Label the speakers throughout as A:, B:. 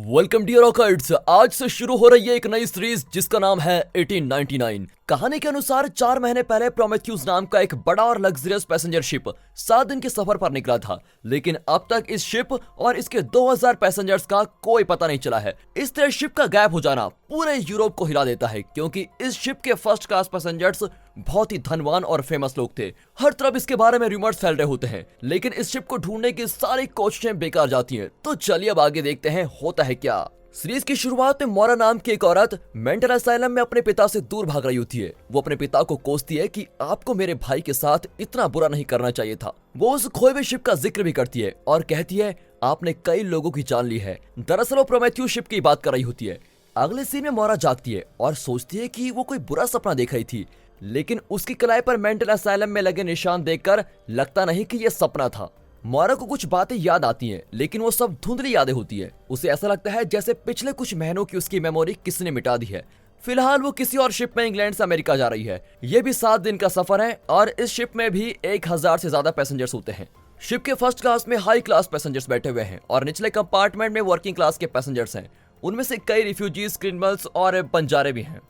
A: Welcome dear ऑकर्ड्स। आज से शुरू हो रही है एक नई सीरीज जिसका नाम है 1899। कहानी के अनुसार 4 महीने पहले प्रोमेथ्यूस नाम का एक बड़ा और लग्जरियस पैसेंजर शिप 7 दिन के सफर पर निकला था, लेकिन अब तक इस शिप और इसके 2000 पैसेंजर्स का कोई पता नहीं चला है। इस तरह शिप का गायब हो जाना पूरे यूरोप को हिला देता है, क्योंकि इस शिप के फर्स्ट क्लास पैसेंजर्स बहुत ही धनवान और फेमस लोग थे। हर तरफ इसके बारे में रूमर्स फैल रहे होते हैं, लेकिन इस शिप को ढूंढने की सारी कोशिशें बेकार जाती हैं। तो चलिए अब आगे देखते हैं होता है क्या। सीरीज की शुरुआत में मोरा नाम की एक औरत मेंटल असाइलम में अपने पिता से दूर भाग रही होती है। वो अपने पिता को कोसती है कि आपको मेरे भाई के साथ इतना बुरा नहीं करना चाहिए था। वो उस खोए हुए शिप का जिक्र भी करती है और कहती है आपने कई लोगों की जान ली है। दरअसल वो प्रोमेथ्यूस शिप की बात कर रही होती है। अगले सीन में मोरा जागती है और सोचती है कि वो कोई बुरा सपना देख रही थी, लेकिन उसकी कलाई पर मेंटल असाइलम में लगे निशान देखकर लगता नहीं कि यह सपना था। मोरा को कुछ बातें याद आती हैं, लेकिन वो सब धुंधली यादें होती है। उसे ऐसा लगता है जैसे पिछले कुछ महीनों की उसकी मेमोरी किसी ने मिटा दी है। फिलहाल वो किसी और शिप में इंग्लैंड से अमेरिका जा रही है। ये भी 7 दिन का सफर है और इस शिप में भी 1000 से ज्यादा पैसेंजर्स होते हैं। शिप के फर्स्ट क्लास में हाई क्लास पैसेंजर्स बैठे हुए हैं और निचले कंपार्टमेंट में वर्किंग क्लास के पैसेंजर्स हैं। उनमें से कई रिफ्यूजीज, क्रिमिनल्स और बंजारे भी हैं।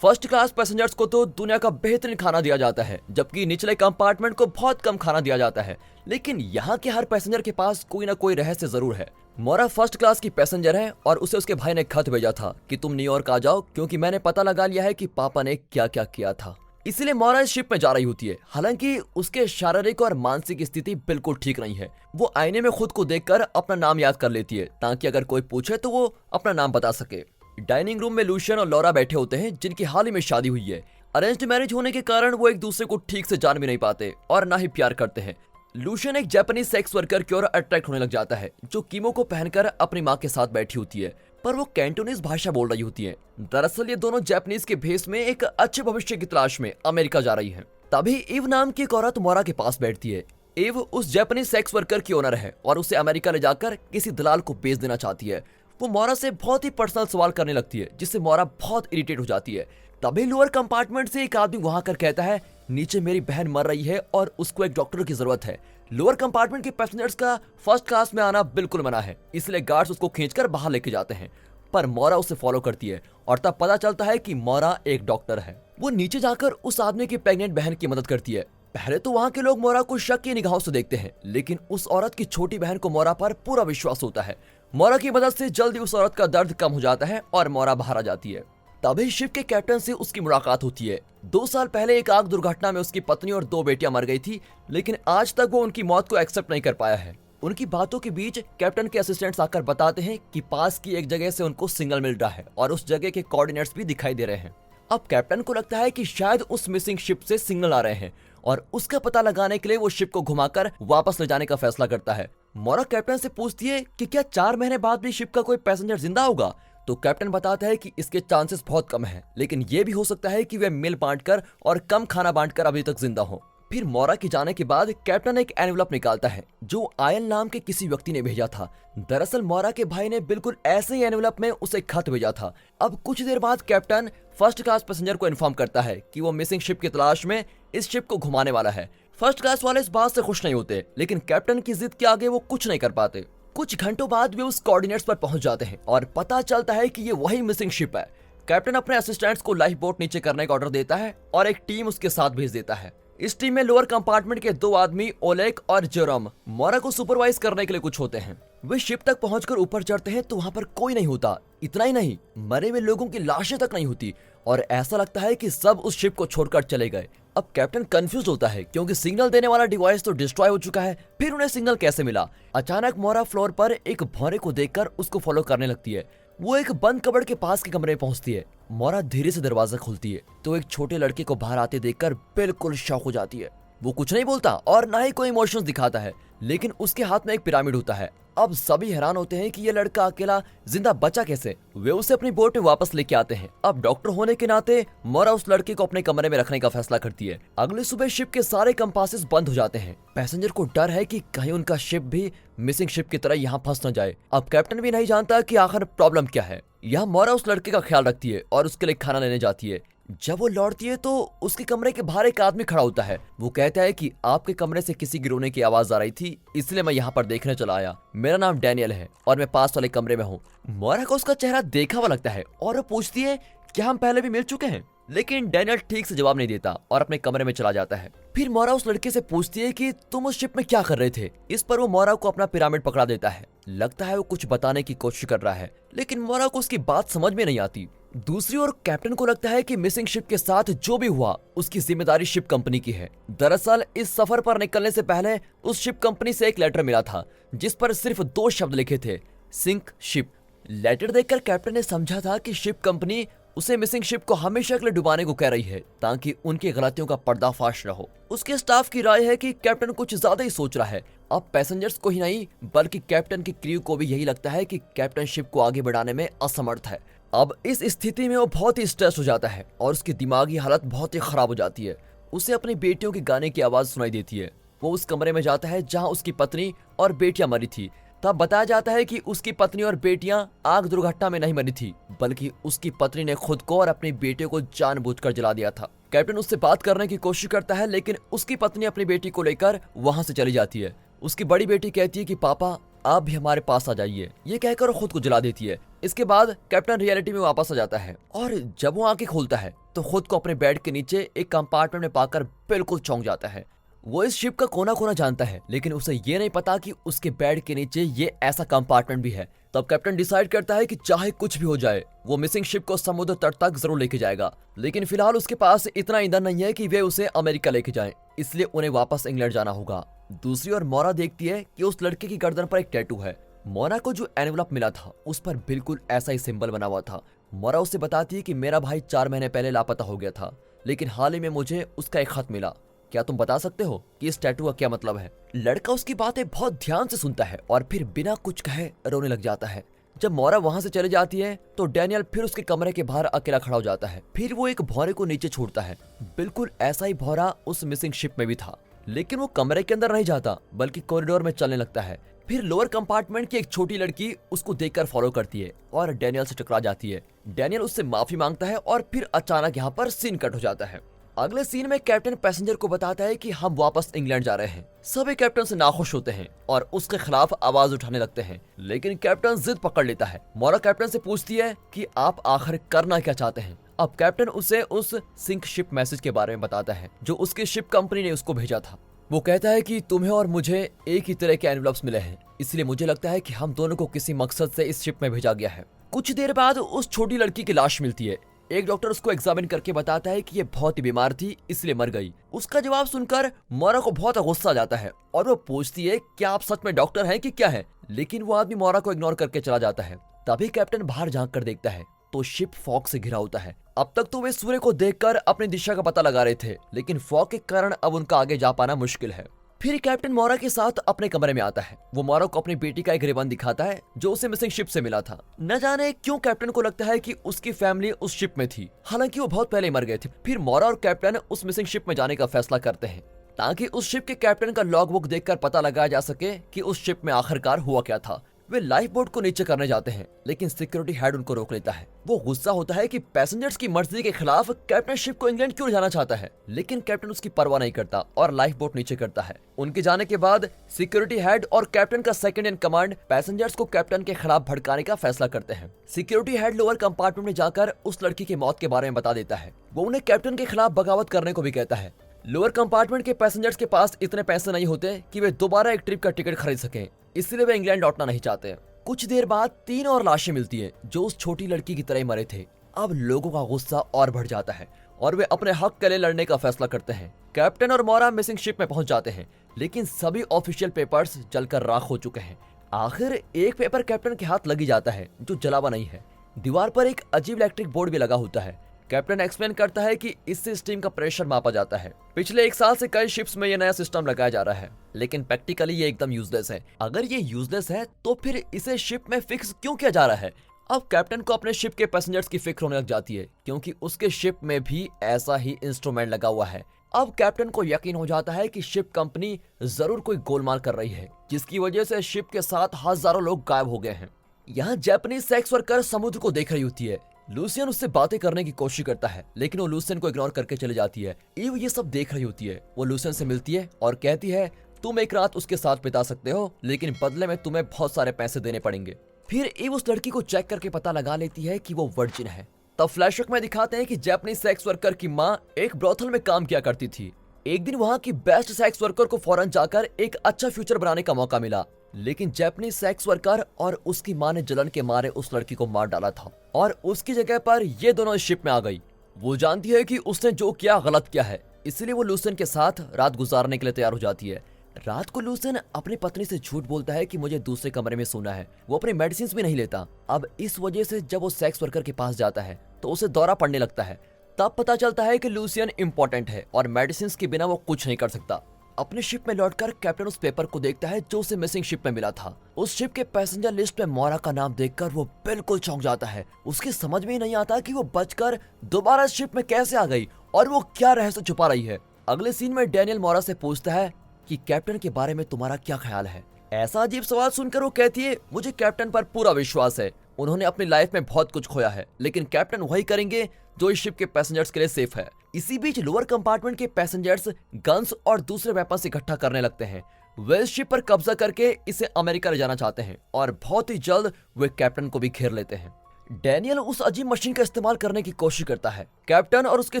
A: फर्स्ट क्लास पैसेंजर्स को तो दुनिया का बेहतरीन खाना दिया जाता है, जबकि निचले कंपार्टमेंट को बहुत कम खाना दिया जाता है। लेकिन यहाँ के हर पैसेंजर के पास कोई ना कोई रहस्य जरूर है। मोरा फर्स्ट क्लास की पैसेंजर है और उसे उसके भाई ने खत भेजा था कि तुम न्यूयॉर्क आ जाओ, क्योंकि मैंने पता लगा लिया है कि पापा ने क्या क्या किया था। इसीलिए मोरा इस शिप में जा रही होती है। हालांकि उसके शारीरिक और मानसिक स्थिति बिल्कुल ठीक नहीं है। वो आईने में खुद को देखकर अपना नाम याद कर लेती है, ताकि अगर कोई पूछे तो वो अपना नाम बता सके। डाइनिंग रूम में लूशियन और लॉरा बैठे होते हैं, जिनकी हाल ही में शादी हुई है। अरेंज्ड मैरिज होने के कारण वो एक दूसरे को ठीक से जान भी नहीं पाते और ना ही प्यार करते हैं। लूशियन एक जापानीज सेक्स वर्कर की ओर अट्रैक्ट होने लग जाता है, जो कीमो को पहनकर अपनी माँ के साथ बैठी होती है, पर वो कैंटोनीज भाषा बोल रही होती है। दरअसल ये दोनों जापानीज के भेष में एक अच्छे भविष्य की तलाश में अमेरिका जा रही है। तभी इव नाम की एक औरत मोरा के पास बैठती है। इव उस जापानीज सेक्स वर्कर की ओनर है और उसे अमेरिका ले जाकर किसी दलाल को बेच देना चाहती है। वो मोरा से बहुत ही पर्सनल सवाल करने लगती है, जिससे मोरा बहुत इरिटेट हो जाती है। तभी लोअर कंपार्टमेंट से एक आदमी वहां कर कहता है नीचे मेरी बहन मर रही है और उसको एक डॉक्टर की जरूरत है। लोअर कंपार्टमेंट के पैसेंजर्स का फर्स्ट क्लास में आना बिल्कुल मना है, इसलिए गार्ड्स उसको खींचकर बाहर लेके जाते हैं। पर मोरा उसे फॉलो करती है और तब पता चलता है कि मोरा एक डॉक्टर है। वो नीचे जाकर उस आदमी की प्रेग्नेंट बहन की मदद करती है। पहले तो वहाँ के लोग मोरा को शक की निगाहों से देखते हैं, लेकिन उस औरत की छोटी बहन को मोरा पर पूरा विश्वास होता है। मोरा की मदद से जल्दी उस औरत का दर्द कम हो जाता है और मोरा बाहर आ जाती है। तभी शिप के कैप्टन से उसकी मुलाकात होती है। 2 साल पहले एक आग दुर्घटना में उसकी पत्नी और 2 बेटियां मर गई थी, लेकिन आज तक वो उनकी मौत को एक्सेप्ट नहीं कर पाया है। उनकी बातों के बीच कैप्टन के असिस्टेंट्स आकर बताते हैं कि पास की एक जगह से उनको सिग्नल मिल रहा है और उस जगह के कोऑर्डिनेट्स भी दिखाई दे रहे हैं। अब कैप्टन को लगता है कि शायद उस मिसिंग शिप से सिग्नल आ रहे हैं और उसका पता लगाने के लिए वो शिप को घुमाकर वापस ले जाने का फैसला करता है। मोरा कैप्टन से पूछती है कि क्या 4 महीने बाद भी शिप का कोई पैसेंजर जिंदा होगा, तो कैप्टन बताता है कि इसके चांसेस बहुत कम हैं, लेकिन ये भी हो सकता है कि वे मिल बांटकर और कम खाना बांटकर अभी तक जिंदा हो। फिर मोरा के जाने के बाद कैप्टन एक एनवलप निकालता है जो आयल नाम के किसी व्यक्ति ने भेजा था। दरअसल मोरा के भाई ने बिल्कुल ऐसे ही एनवलप में उसे खत भेजा था। अब कुछ देर बाद कैप्टन फर्स्ट क्लास पैसेंजर को इन्फॉर्म करता है कि वो मिसिंग शिप की तलाश में इस शिप को घुमाने वाला है। फर्स्ट क्लास वाले इस बात से खुश नहीं होते, लेकिन कैप्टन की जिद के आगे वो कुछ नहीं कर पाते। कुछ घंटों बाद वे उस कोऑर्डिनेट्स पर पहुंच जाते हैं और पता चलता है कि ये वही मिसिंग शिप है। कैप्टन अपने असिस्टेंट्स को लाइफ बोट नीचे करने का ऑर्डर देता है और एक टीम उसके साथ भेज देता है। इस टीम में लोअर कंपार्टमेंट के 2 आदमी ओलेग और जेरोम मोरा को सुपरवाइज करने के लिए कुछ होते हैं। वे शिप तक पहुंचकर ऊपर चढ़ते हैं तो वहां पर कोई नहीं होता। इतना ही नहीं, मरे हुए लोगों की लाशें तक नहीं होती और ऐसा लगता है कि सब उस शिप को छोड़कर चले गए। अब कैप्टन कंफ्यूज होता है, क्योंकि सिग्नल देने वाला डिवाइस तो डिस्ट्रॉय हो चुका है, फिर उन्हें सिग्नल कैसे मिला। अचानक मोरा फ्लोर पर एक भौरे को देखकर उसको फॉलो करने लगती है। वो एक बंद कबर्ड के पास के कमरे में पहुंचती है। मोरा धीरे से दरवाजा खोलती है तो एक छोटे लड़के को बाहर आते देखकर बिल्कुल शॉक हो जाती है। वो कुछ नहीं बोलता और ना ही कोई इमोशंस दिखाता है, लेकिन उसके हाथ में एक पिरामिड होता है। अब सभी हैरान होते हैं कि ये लड़का अकेला जिंदा बचा कैसे। वे उसे अपनी बोट में वापस लेके आते हैं। अब डॉक्टर होने के नाते मोरा उस लड़के को अपने कमरे में रखने का फैसला करती है। अगले सुबह शिप के सारे कंपासेस बंद हो जाते हैं। पैसेंजर को डर है कि कहीं उनका शिप भी मिसिंग शिप की तरह यहाँ फंस न जाए। अब कैप्टन भी नहीं जानता कि आखिर प्रॉब्लम क्या है। यहाँ मोरा उस लड़के का ख्याल रखती है और उसके लिए खाना लेने जाती है। जब वो लौटती है तो उसके कमरे के बाहर एक आदमी खड़ा होता है। वो कहता है कि आपके कमरे से किसी की रोने की आवाज आ रही थी, इसलिए मैं यहाँ पर देखने चला आया। मेरा नाम डैनियल है और मैं पास वाले कमरे में हूँ। मोरा को उसका चेहरा देखा हुआ लगता है और वो पूछती है क्या हम पहले भी मिल चुके हैं, लेकिन डैनियल ठीक से जवाब नहीं देता और अपने कमरे में चला जाता है। फिर मोरा उस लड़के से पूछती है कि तुम उस शिप में क्या कर रहे थे। इस पर वो मोरा को अपना पिरामिड पकड़ा देता है। लगता है वो कुछ बताने की कोशिश कर रहा है, लेकिन मोरा को उसकी बात समझ में नहीं आती। दूसरी ओर कैप्टन को लगता है कि मिसिंग शिप के साथ जो भी हुआ उसकी जिम्मेदारी शिप कंपनी की है। दरअसल इस सफर पर निकलने से पहले उस शिप कंपनी से एक लेटर मिला था जिस पर सिर्फ 2 शब्द लिखे थे, सिंक शिप। लेटर देखकर कैप्टन ने समझा था कि शिप कंपनी उसे मिसिंग शिप को हमेशा के लिए डुबाने को कह रही है ताकि उनकी गलतियों का पर्दाफाश न हो। उसके स्टाफ की राय है कि कैप्टन कुछ ज्यादा ही सोच रहा है। अब पैसेंजर्स को ही नहीं बल्कि कैप्टन की क्रू को भी यही लगता है कि कैप्टन शिप को आगे बढ़ाने में असमर्थ है। अब इस स्थिति में वो बहुत ही स्ट्रेस हो जाता है और उसकी दिमागी हालत बहुत ही खराब हो जाती है। उसे अपनी बेटियों के गाने की आवाज सुनाई देती है। वो उस कमरे में जाता है जहाँ उसकी पत्नी और बेटियां मरी थी। तब बताया जाता है कि उसकी पत्नी और बेटियां आग दुर्घटना में नहीं मरी थी, बल्कि उसकी पत्नी ने खुद को और अपनी बेटे को जानबूझकर जला दिया था। कैप्टन उससे बात करने की कोशिश करता है, लेकिन उसकी पत्नी अपनी बेटी को लेकर वहां से चली जाती है। उसकी बड़ी बेटी कहती है कि पापा आप भी हमारे पास आ जाइए। ये कहकर वो खुद को जला देती है। इसके बाद कैप्टन रियलिटी में वापस आ जाता है और जब वो आंखें खोलता है तो खुद को अपने बेड के नीचे एक कंपार्टमेंट में पाकर बिल्कुल चौंक जाता है। वो इस शिप का कोना कोना जानता है, लेकिन उसे ये नहीं पता कि उसके बेड के नीचे ये ऐसा कंपार्टमेंट भी है। तब कैप्टन डिसाइड करता है कि चाहे कुछ भी हो जाए वो मिसिंग शिप को समुद्र तट तक जरूर लेके जाएगा, लेकिन फिलहाल उसके पास इतना ईंधन नहीं है कि वे उसे अमेरिका लेके जाएं, इसलिए उन्हें वापस इंग्लैंड जाना होगा। दूसरी ओर मोरा देखती है कि उस लड़के की गर्दन पर एक टैटू है। मोरा को जो एनवलप मिला था उस पर बिल्कुल ऐसा ही सिंबल बना हुआ था। मोरा उसे बताती है कि मेरा भाई 4 महीने पहले लापता हो गया था, लेकिन हाल ही में मुझे उसका एक खत मिला। क्या तुम बता सकते हो कि इस टैटू का क्या मतलब है? लड़का उसकी बातें बहुत ध्यान से सुनता है और फिर बिना कुछ कहे रोने लग जाता है। जब मोरा वहां से चली जाती है तो डैनियल फिर उसके कमरे के बाहर अकेला खड़ा हो जाता है। फिर वो एक भौरे को नीचे छोड़ता है। बिल्कुल ऐसा ही भौरा उस मिसिंग शिप में भी था, लेकिन वो कमरे के अंदर नहीं जाता बल्कि कॉरिडोर में चलने लगता है। फिर लोअर कंपार्टमेंट की एक छोटी लड़की उसको देखकर फॉलो करती है और डैनियल से टकरा जाती है। डैनियल उससे माफी मांगता है और फिर अचानक यहाँ पर सीन कट हो जाता है। अगले सीन में कैप्टन पैसेंजर को बताता है कि हम वापस इंग्लैंड जा रहे हैं। सभी कैप्टन से नाखुश होते हैं और उसके खिलाफ आवाज उठाने लगते हैं, लेकिन कैप्टन जिद पकड़ लेता है। मोरा कैप्टन से पूछती है कि आप आखिर करना क्या चाहते हैं। अब कैप्टन उसे उस सिंक शिप मैसेज के बारे में बताता है जो उसकी शिप कंपनी ने उसको भेजा था। वो कहता है कि तुम्हें और मुझे एक ही तरह के एनवलप्स मिले हैं, इसलिए मुझे लगता है कि हम दोनों को किसी मकसद से इस शिप में भेजा गया है। कुछ देर बाद उस छोटी लड़की की लाश मिलती है। एक डॉक्टर उसको एग्जामिन करके बताता है कि ये बहुत ही बीमार थी इसलिए मर गई। उसका जवाब सुनकर मोरा को बहुत गुस्सा आ जाता है और वो पूछती है क्या आप सच में डॉक्टर हैं कि क्या है, लेकिन वो आदमी मोरा को इग्नोर करके चला जाता है। तभी कैप्टन बाहर झांक कर देखता है तो शिप फॉग से घिरा होता है। अब तक तो वे सूर्य को देखकर अपनी दिशा का पता लगा रहे थे, लेकिन फॉग के कारण अब उनका आगे जा पाना मुश्किल है। फिर कैप्टन मोरा के साथ अपने कमरे में आता है। वो मोरा को अपनी बेटी का एक रिबन दिखाता है जो उसे मिसिंग शिप से मिला था। न जाने क्यों कैप्टन को लगता है कि उसकी फैमिली उस शिप में थी, हालांकि वो बहुत पहले मर गए थे। फिर मोरा और कैप्टन उस मिसिंग शिप में जाने का फैसला करते हैं ताकि उस शिप के कैप्टन का लॉग बुक देखकर पता लगाया जा सके कि उस शिप में आखिरकार हुआ क्या था। वे लाइफ बोट को नीचे करने जाते हैं, लेकिन सिक्योरिटी हेड उनको रोक लेता है। वो गुस्सा होता है कि पैसेंजर्स की मर्जी के खिलाफ कैप्टन शिप को इंग्लैंड क्यों जाना चाहता है, लेकिन कैप्टन उसकी परवाह नहीं करता और लाइफ बोट नीचे करता है। उनके जाने के बाद सिक्योरिटी हेड और कैप्टन का सेकंड इन कमांड पैसेंजर्स को कैप्टन के खिलाफ भड़काने का फैसला करते हैं। सिक्योरिटी हेड लोअर कंपार्टमेंट में जाकर उस लड़की की मौत के बारे में बता देता है। वो उन्हें कैप्टन के खिलाफ बगावत करने को भी कहता है। लोअर कंपार्टमेंट के पैसेंजर्स के पास इतने पैसे नहीं होते कि वे दोबारा एक ट्रिप का टिकट खरीद सकें, इसलिए वे इंग्लैंड लौटना नहीं चाहते। कुछ देर बाद 3 और लाशें मिलती हैं जो उस छोटी लड़की की तरह मरे थे। अब लोगों का गुस्सा और बढ़ जाता है और वे अपने हक के लिए लड़ने का फैसला करते हैं। कैप्टन और मोरा मिसिंग शिप में पहुंच जाते हैं, लेकिन सभी ऑफिशियल पेपर्स जलकर राख हो चुके हैं। आखिर एक पेपर कैप्टन के हाथ लगी जाता है जो जला हुआ नहीं है। दीवार पर एक अजीब इलेक्ट्रिक बोर्ड भी लगा होता है। कैप्टन एक्सप्लेन करता है कि इससे स्टीम का प्रेशर मापा जाता है। पिछले 1 साल से कई शिप्स में ये नया सिस्टम लगाया जा रहा है, लेकिन प्रैक्टिकली ये एकदम यूजलेस है। अगर ये यूजलेस है तो फिर इसे शिप में फिक्स क्यों किया जा रहा है? अब कैप्टन को अपने शिप के पैसेंजर्स की फिक्र होने लग जाती है, क्योंकि उसके शिप में भी ऐसा ही इंस्ट्रूमेंट लगा हुआ है। अब कैप्टन को यकीन हो जाता है कि शिप कंपनी जरूर कोई गोलमाल कर रही है, जिसकी वजह से शिप के साथ हजारों लोग गायब हो गए हैं। यहाँ जापानीज सेक्स वर्कर समुद्र को देख रही होती है। लूसियन उससे बातें करने की कोशिश करता है, लेकिन वो लूसियन को इग्नोर करके चली जाती है। ईव ये सब देख रही होती है। वो लूसियन से मिलती है और कहती है तुम एक रात उसके साथ बिता सकते हो, लेकिन बदले में तुम्हें बहुत सारे पैसे देने पड़ेंगे। फिर ईव उस लड़की को चेक करके पता लगा लेती है कि वो वर्जिन है। तब फ्लैशबैक में दिखाते हैं कि जापानीज सेक्स वर्कर की माँ एक ब्रोथल में काम किया करती थी। एक दिन वहाँ की बेस्ट सेक्स वर्कर को फॉरेन जाकर एक अच्छा फ्यूचर बनाने का मौका मिला, लेकिन जापानीज सेक्स वर्कर और उसकी माँ ने जलन के मारे उस लड़की को मार डाला था और उसकी जगह पर ये दोनों शिप में आ गई। वो जानती है कि उसने जो किया गलत किया है, इसलिए वो लूसियन के साथ रात गुजारने के लिए तैयार हो जाती है। रात को लूसियन अपनी पत्नी से झूठ बोलता है कि मुझे दूसरे कमरे में सोना है। वो अपनी मेडिसिन भी नहीं लेता। अब इस वजह से जब वो सेक्स वर्कर के पास जाता है तो उसे दौरा पड़ने लगता है। तब पता चलता है कि लूसियन इम्पोर्टेंट है और मेडिसिन के बिना वो कुछ नहीं कर सकता। अपने शिप में लौटकर कैप्टन उस पेपर को देखता है जो उसे मिसिंग शिप में मिला था। उस शिप के पैसेंजर लिस्ट में मोरा का नाम देखकर वो बिल्कुल चौंक जाता है। उसके समझ में ही नहीं आता कि वो बचकर दोबारा शिप में कैसे आ गई और वो क्या रहस्य छुपा रही है। अगले सीन में डैनियल मोरा से पूछता है कि कैप्टन के बारे में तुम्हारा क्या ख्याल है। ऐसा अजीब सवाल सुनकर वो कहती है मुझे कैप्टन पर पूरा विश्वास है। उन्होंने अपनी लाइफ में बहुत कुछ खोया है, लेकिन कैप्टन वही करेंगे जो इस शिप के पैसेंजर्स के लिए सेफ है। इसी बीच लोअर कंपार्टमेंट के पैसेंजर्स गन्स और दूसरे वेपन्स इकट्ठा करने लगते हैं। वे इस शिप पर कब्जा करके इसे अमेरिका ले जाना चाहते हैं और बहुत ही जल्द वे कैप्टन को भी घेर लेते हैं। डैनियल उस अजीब मशीन का इस्तेमाल करने की कोशिश करता है। कैप्टन और उसके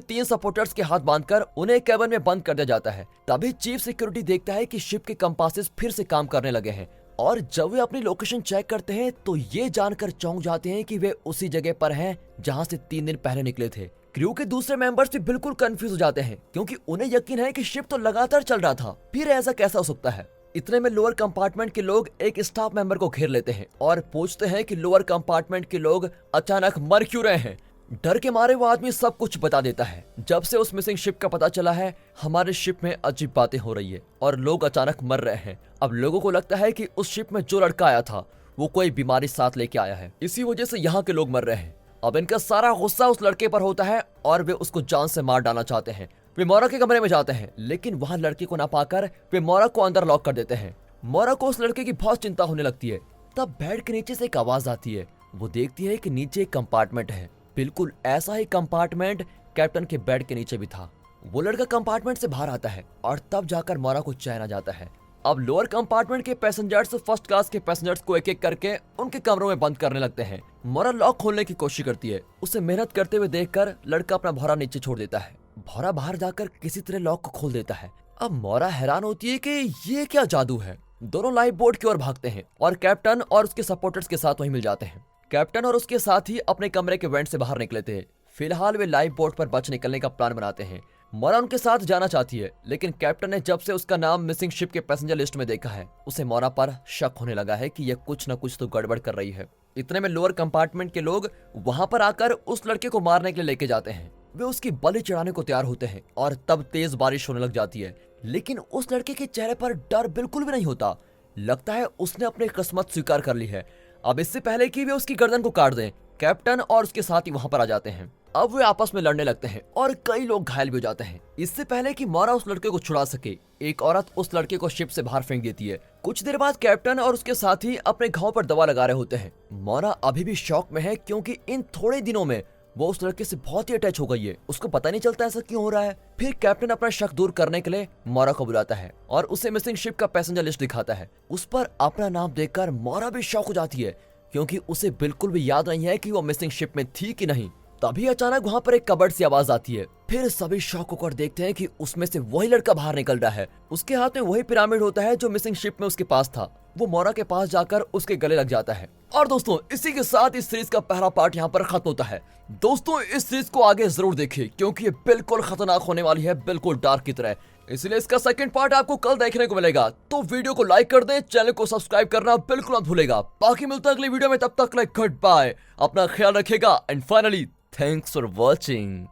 A: 3 सपोर्टर्स के हाथ बांधकर उन्हें केबिन में बंद कर दिया जाता है। तभी चीफ सिक्योरिटी देखता है कि शिप के कंपासेस फिर से काम करने लगे हैं और जब वे अपनी लोकेशन चेक करते हैं तो ये जानकर चौंक जाते हैं कि वे उसी जगह पर हैं जहां से 3 दिन पहले निकले थे। क्रू के दूसरे मेंबर्स भी बिल्कुल कंफ्यूज हो जाते हैं क्योंकि उन्हें यकीन है कि शिप तो लगातार चल रहा था, फिर ऐसा कैसा हो सकता है। इतने में लोअर कंपार्टमेंट के लोग एक स्टाफ मेंबर को घेर लेते हैं और पूछते हैं कि लोअर कंपार्टमेंट के लोग अचानक मर क्यों रहे हैं। डर के मारे वो आदमी सब कुछ बता देता है। जब से उस मिसिंग शिप का पता चला है, हमारे शिप में अजीब बातें हो रही है और लोग अचानक मर रहे हैं। अब लोगों को लगता है कि उस शिप में जो लड़का आया था वो कोई बीमारी साथ लेके आया है, इसी वजह से यहाँ के लोग मर रहे हैं। अब इनका सारा गुस्सा उस लड़के पर होता है और वे उसको जान से मार डालना चाहते हैं। वे मोरा के कमरे में जाते हैं, लेकिन वहाँ लड़के को ना पाकर वे मोरा को अंदर लॉक कर देते हैं। मोरा को उस लड़के की बहुत चिंता होने लगती है। तब बेड के नीचे से एक आवाज आती है। वो देखती है कि नीचे एक कंपार्टमेंट है। बिल्कुल ऐसा ही कंपार्टमेंट कैप्टन के बेड के नीचे भी था। वो लड़का कंपार्टमेंट से बाहर आता है और तब जाकर मोरा को चैन आ जाता है। अब लोअर कंपार्टमेंट के पैसेंजर्स फर्स्ट क्लास के पैसेंजर्स को एक एक करके उनके कमरों में बंद करने लगते हैं। मोरा लॉक खोलने की कोशिश करती है। उसे मेहनत करते हुए देखकर लड़का अपना भौरा नीचे छोड़ देता है। भौरा बाहर जाकर किसी तरह लॉक को खोल देता है। अब मोरा हैरान होती है कि ये क्या जादू है। दोनों लाइफ बोट की ओर भागते हैं और कैप्टन और उसके सपोर्टर्स के साथ वहीं मिल जाते हैं। कैप्टन और उसके साथी अपने कमरे के वेंट से बाहर निकले थे। फिलहाल वे लाइफ बोट पर बच निकलने का प्लान बनाते हैं। मोरा उनके साथ जाना चाहती है, लेकिन कैप्टन ने जब से उसका नाम मिसिंग शिप के पैसेंजर लिस्ट में देखा है, उसे मोरा पर शक होने लगा है कि यह कुछ न कुछ तो गड़बड़ कर रही है। इतने में लोअर कंपार्टमेंट के लोग वहां पर आकर उस लड़के को मारने के लिए लेके जाते हैं। वे उसकी बलि चढ़ाने को तैयार होते हैं और तब तेज बारिश होने लग जाती है, लेकिन उस लड़के के चेहरे पर डर बिल्कुल भी नहीं होता। लगता है उसने अपनी किस्मत स्वीकार कर ली है। अब इससे पहले कि वे उसकी गर्दन को काट दें, कैप्टन और उसके साथी वहां पर आ जाते हैं। अब वे आपस में लड़ने लगते हैं और कई लोग घायल भी हो जाते हैं। इससे पहले कि मोरा उस लड़के को छुड़ा सके, एक औरत उस लड़के को शिप से बाहर फेंक देती है। कुछ देर बाद कैप्टन और उसके साथी अपने घाव पर दवा लगा रहे होते हैं। मोरा अभी भी शॉक में है क्योंकि इन थोड़े दिनों में वो उस लड़के से बहुत ही अटैच हो गई है। उसको पता नहीं चलता ऐसा क्यों हो रहा है। फिर कैप्टन अपना शक दूर करने के लिए मोरा को बुलाता है और उसे मिसिंग शिप का पैसेंजर लिस्ट दिखाता है। उस पर अपना नाम देखकर मोरा भी शॉक हो जाती है क्योंकि उसे बिल्कुल भी याद नहीं है कि वो मिसिंग शिप में थी कि नहीं। तभी अचानक वहाँ पर एक कबर्ड सी आवाज आती है। फिर सभी शॉक होकर देखते हैं कि उसमें से वही लड़का बाहर निकल रहा है। उसके हाथ में वही पिरामिड होता है जो मिसिंग शिप में उसके पास था। वो मोरा के पास जाकर उसके गले लग जाता है। और दोस्तों, इसी के साथ इस सीरीज का पहला पार्ट यहाँ पर खत्म होता है। दोस्तों, इस सीरीज को आगे जरूर देखिए क्योंकि ये बिल्कुल खतरनाक होने वाली है, बिल्कुल डार्क की तरह। इसलिए इसका सेकंड पार्ट आपको कल देखने को मिलेगा। तो वीडियो को लाइक कर दें, चैनल को सब्सक्राइब करना बिल्कुल मत भूलेगा। बाकी मिलता है अगली वीडियो में, तब तक गुड बाय, अपना ख्याल रखिएगा and finally thanks for watching.